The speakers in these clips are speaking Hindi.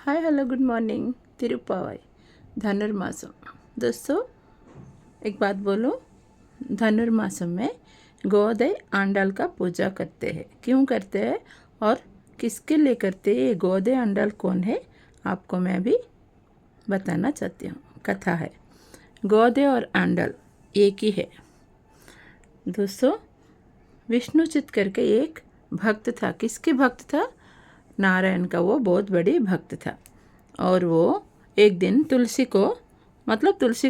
हाय hello good morning Tiruppavai Dhanurmasam. दोस्तों एक बात बोलो, धनुर्मासम में गोदय आंडाल का पूजा करते हैं। क्यों करते हैं और किसके लिए करते हैं? ये गोदय आंडाल कौन है आपको मैं अभी बताना चाहती हूँ। कथा है, गोदय और आंडाल एक ही है। दोस्तों विष्णुचित करके एक भक्त था। किसके भक्त था? नारायण का। वो बहुत बड़ी भक्त था और वो एक दिन तुलसी को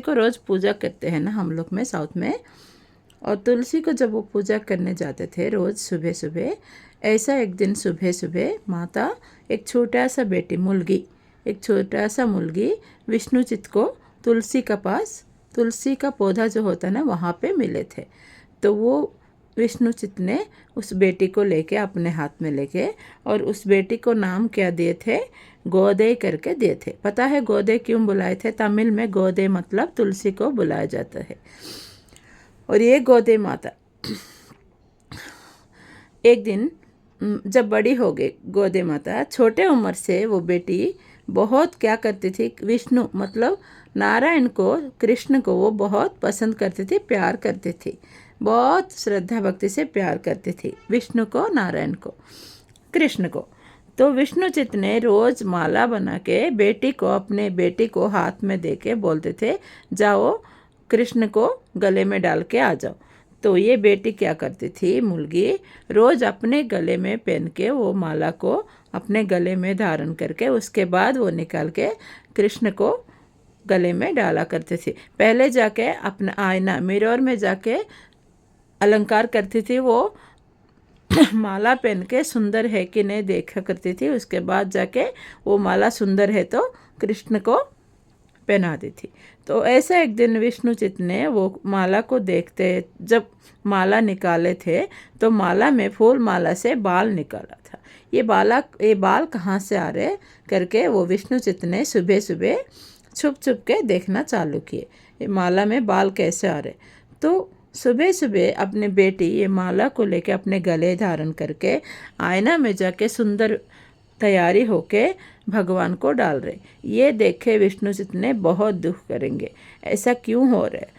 रोज़ पूजा करते हैं ना हम लोग में, साउथ में। और तुलसी को जब वो पूजा करने जाते थे रोज़ सुबह सुबह, ऐसा एक दिन सुबह सुबह माता एक छोटा सा मुलगी विष्णुचित को तुलसी का पौधा जो होता है ना वहाँ पे मिले थे। तो वो विष्णुचित ने उस बेटी को लेके अपने हाथ में लेके और उस बेटी को नाम क्या दिए थे? गोदय करके दिए थे। पता है गोदय क्यों बुलाए थे? तमिल में गोदय मतलब तुलसी को बुलाया जाता है। और ये गोदय माता एक दिन जब बड़ी हो गई, गोदय माता छोटे उम्र से वो बेटी बहुत क्या करती थी? विष्णु मतलब नारायण को, कृष्ण को वो बहुत पसंद करती थी, प्यार करती थी, बहुत श्रद्धा भक्ति से प्यार करती थी विष्णु को, नारायण को, कृष्ण को। तो विष्णुचित ने रोज़ माला बना के अपने बेटी को हाथ में दे के बोलते थे, जाओ कृष्ण को गले में डाल के आ जाओ। तो ये बेटी क्या करती थी? मुलगी रोज़ अपने गले में पहन के वो माला को अपने गले में धारण करके उसके बाद वो निकाल के कृष्ण को गले में डाला करती थी। पहले जाके अपना आईना मिरर में जाके अलंकार करती थी। वो माला पहन के सुंदर है कि नहीं देखा करती थी। उसके बाद जाके वो माला सुंदर है तो कृष्ण को पहना दी थी। तो ऐसा एक दिन विष्णुचित ने वो माला को देखते, जब माला निकाले थे तो माला में फूल माला से बाल निकाला था। ये बाल कहाँ से आ रहे करके वो विष्णुचित ने सुबह सुबह छुप छुप के देखना चालू किए, ये माला में बाल कैसे आ रहे। तो सुबह सुबह अपने बेटी ये माला को लेके अपने गले धारण करके आईना में जाके सुंदर तैयारी होके भगवान को डाल रहे। ये देखे विष्णुचित ने बहुत दुख करेंगे, ऐसा क्यों हो रहा है?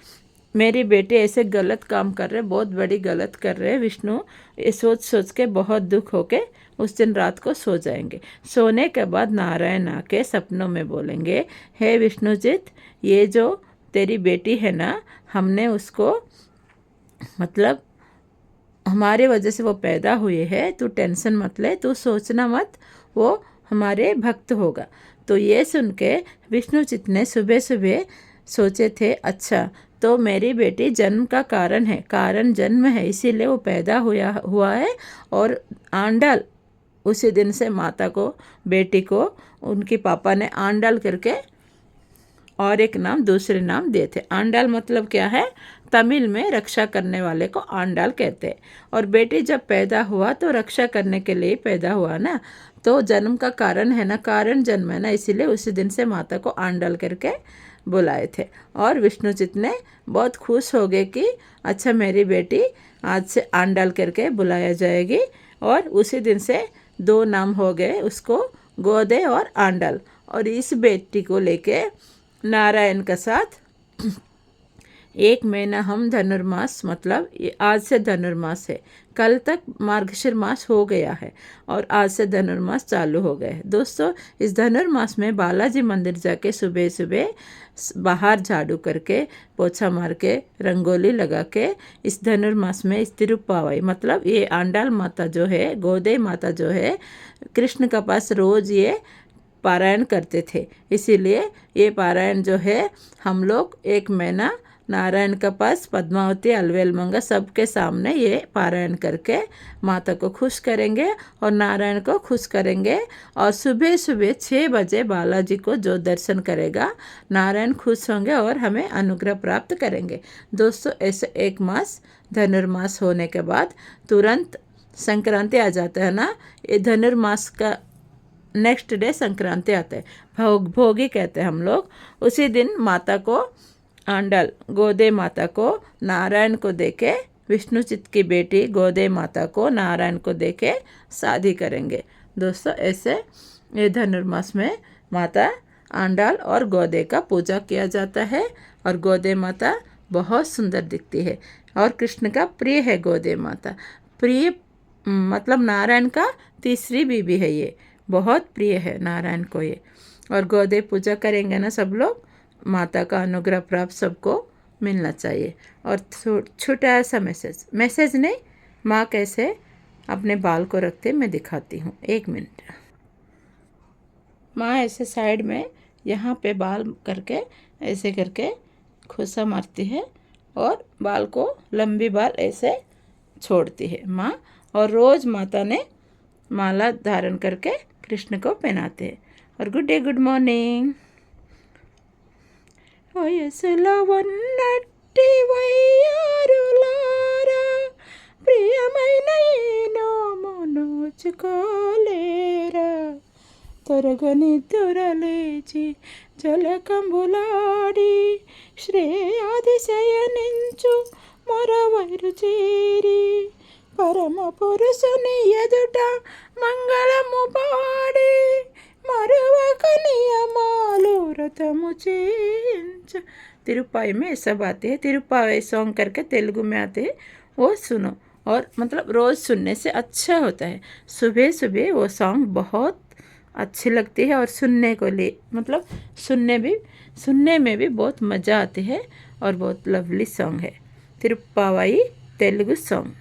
मेरी बेटी ऐसे गलत काम कर रहे, बहुत बड़ी गलत कर रहे। विष्णु ये सोच सोच के बहुत दुख होके उस दिन रात को सो जाएंगे। सोने के बाद नारायण आके सपनों में बोलेंगे, हे विष्णुचित, ये जो तेरी बेटी है ना, हमने उसको मतलब हमारे वजह से वो पैदा हुए है, तू टेंशन मत ले, तू सोचना मत, वो हमारे भक्त होगा। तो ये सुन के विष्णुचित ने सुबह सुबह सोचे थे, अच्छा तो मेरी बेटी जन्म का कारण जन्म है, इसीलिए वो पैदा हुआ है। और आंडाल उसी दिन से माता को, बेटी को उनके पापा ने आंडाल करके और एक नाम, दूसरे नाम दिए थे। आंडाल मतलब क्या है? तमिल में रक्षा करने वाले को आंडाल कहते हैं। और बेटी जब पैदा हुआ तो रक्षा करने के लिए पैदा हुआ ना, तो जन्म का कारण है ना, कारण जन्म है ना, इसीलिए उसी दिन से माता को आंडाल करके बुलाए थे। और विष्णुचित ने बहुत खुश हो गए कि अच्छा मेरी बेटी आज से आंडाल करके बुलाया जाएगी। और उसी दिन से दो नाम हो गए उसको, गोदय और आंडाल। और इस बेटी को लेके नारायण का साथ एक महीना हम धनुर्मास, मतलब ये आज से धनुर्मास है, कल तक मार्गशीर मास हो गया है और आज से धनुर्मास चालू हो गए। दोस्तों इस धनुर्मास में बालाजी मंदिर जाके सुबह सुबह बाहर झाड़ू करके, पोछा मार के, रंगोली लगा के इस धनुर्मास में इस तिरुप्पावाई मतलब ये आंडाल माता जो है, गोदय माता जो है, कृष्ण का पास रोज़ ये पारायण करते थे। इसीलिए ये पारायण जो है हम लोग एक महीना नारायण के पास पद्मावती, अलवेल मंगा सबके सामने ये पारायण करके माता को खुश करेंगे और नारायण को खुश करेंगे। और सुबह सुबह 6 बजे बालाजी को जो दर्शन करेगा, नारायण खुश होंगे और हमें अनुग्रह प्राप्त करेंगे। दोस्तों ऐसे एक मास धनुर्मास होने के बाद तुरंत संक्रांति आ जाता है ना, ये धनुर्मास का नेक्स्ट डे संक्रांति आता है, भोगी कहते हैं हम लोग। उसी दिन माता को आंडाल, गोदय माता को नारायण को देके, विष्णुचित की बेटी गोदय माता को नारायण को देके शादी करेंगे। दोस्तों ऐसे ये धनुर्मास में माता आंडाल और गोदे का पूजा किया जाता है और गोदे माता बहुत सुंदर दिखती है और कृष्ण का प्रिय है गोदे माता। प्रिय मतलब नारायण का तीसरी बीवी है, ये बहुत प्रिय है नारायण को ये। और गोदे पूजा करेंगे ना सब लोग, माता का अनुग्रह प्राप्त सबको मिलना चाहिए। और छोटा सा मैसेज नहीं, माँ कैसे अपने बाल को रखते मैं दिखाती हूँ, 1 मिनट। माँ ऐसे साइड में यहाँ पे बाल करके ऐसे करके खुसा मारती है और बाल को लंबी बाल ऐसे छोड़ती है माँ। और रोज़ माता ने माला धारण करके कृष्ण को पहनाते हैं। और गुड डे, गुड मॉर्निंग। వయసులవన్నట్టి వయ్యారులారా ప్రియమైన ఈ నోమును నోచుకోలేరా తొరగని దురలేచి జలకంబులాడి శ్రేయాదిశయనించు మొరవైరు చేరి పరమ పురుషుని ఎదుట మంగళము పాడి మరువక नियमालु व्रतमु चेंच। तिरुपाई में सब आते हैं, तिरुपाई सॉन्ग करके तेलुगु में आते हैं, वो सुनो। और मतलब रोज़ सुनने से अच्छा होता है। सुबह सुबह वो सॉन्ग बहुत अच्छी लगती है और सुनने को ले मतलब सुनने में भी बहुत मज़ा आती है और बहुत लवली सॉन्ग है तिरुप्पावाई तेलुगु सॉन्ग।